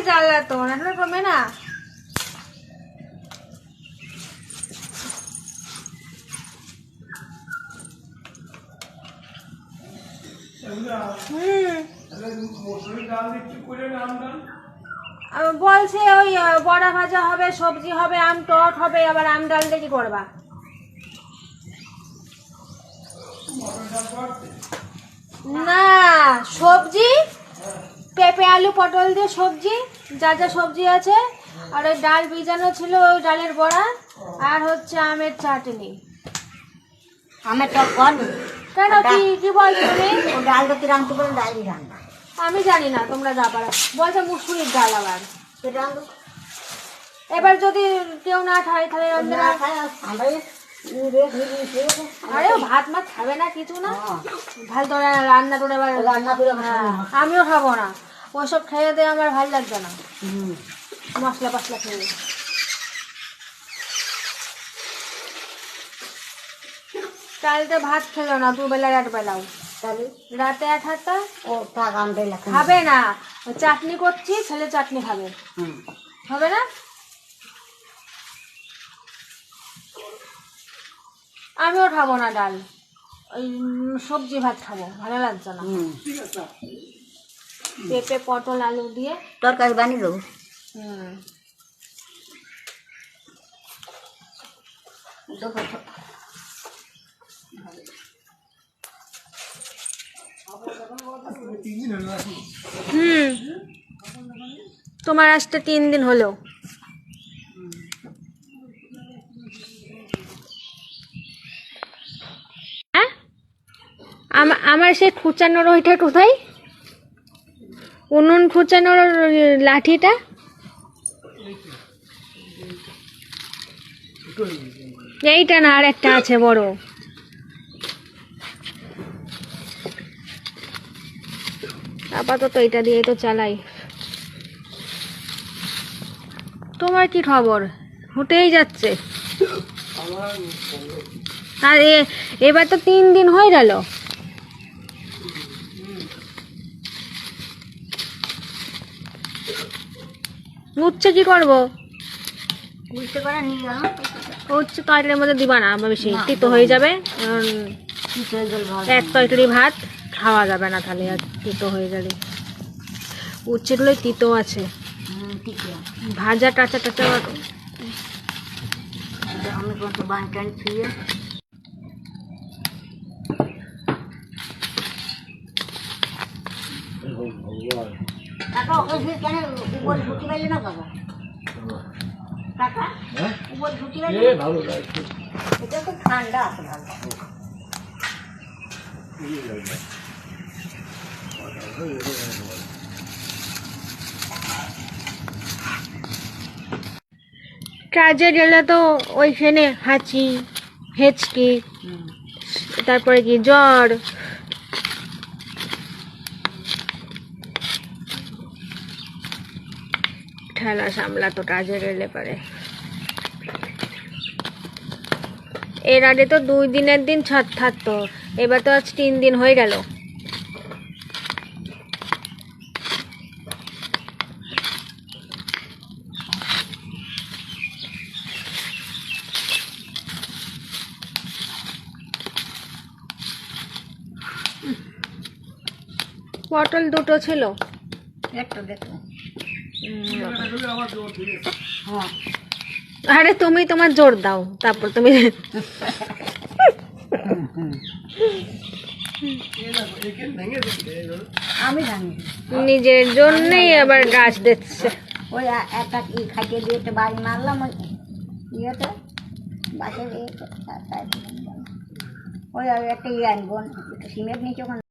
জ্বালাতন, এখন কমে না। বলছে ওই বড়া ভাজা হবে, সবজি হবে, আম টক হবে, আবার আম ডাল দিয়ে কি করবা? না, সবজি পেঁপে আলু পটল দিয়ে সবজি, যা যা সবজি আছে, আর ওই ডাল ভিজানো ছিল, ওই ডালের বড়া, আর হচ্ছে আমের চাটনি। আমের টক কর কেন, কি কি বলছো তুমি? ডাল তো কিরাম করে ডালই রান্না আমি জানি না, তোমরা যা পারো। বলছে মুসুরির ডাল আবার। সেটা এবার যদি কেউ না খায় তাহলে না খাই আমরা আরে ভাত মাছ খাবে না, কিছু না, ভাল তোরা রান্না করে এবার রান্না করে আমিও খাবো না, ওইসব খেয়ে দিয়ে আমার ভাল লাগবে না, মশলা ফসলা খেয়ে। কালকে ভাত খেলো না, দুবেলা এক বেলাও, তাহলে রাতে এক হাতা ও টাকা আনতে খাবে না। চাটনি করছি, ছেলে চাটনি খাবে, হবে না? আমিও খাবো না ডাল, ওই সবজি ভাত খাবো, ভালো লাগছে না। পেঁপে পটল আলু দিয়ে তরকারি বানিয়ে দেবো। তোমার আসতে 3 দিন হলো। হ্যাঁ, আমার সেই খুচানোর ওইটা কোথায়? উনুন খুচানোর লাঠিটা এইটা না, আর একটা আছে বড়। আপাতত এটা দিয়ে তো চালাই। তোমার কি খবর? হতেই যাচ্ছে। আর এবার তো 3 দিন হয়ে গেল। উচ্ছে কি করবো? বুঝতে পারা নিয়ে গেলাম উচ্ছে তরকারির মধ্যে দিবা না, বেশি তিতো হয়ে যাবে। এক তরকারি ভাত খাওয়া যাবে না, তাহলে আর তিতো হয়ে গেলে। উচ্ছেগুলোই তিতো আছে, ভাজা টাচা টাচা। আমি কত বাঁচান ছুঁয়ে কাকা ওকে কেন উপর ছুটি পাইলে না কাকা? কাকা উপর ছুটি পাইলে এটা তো ঠান্ডা আছে ভালো। কাজে গেলে তো ওইখানে হাঁচি হেঁচকি, তারপরে কি জ্বর। ঠেলা সামলা তো কাজে গেলে পারে। এর আগে তো 2 দিনের দিন ছাদ থাকতো, এবার তো আজ 3 দিন হয়ে গেল। পটল 2টো ছিল, একটা দেখো। আরে তুমি তোমার জোর দাও, তারপর তুমি আমি জানি নিজের জন্যই আবার গাছ দিচ্ছে। ওই একটা খাইতে দিয়ে একটা বাড়ি মারলাম ওই ইয়েতে বাসের ওই একটা ইয়ে আনবো, সিমেন্ট নিচে ওখানে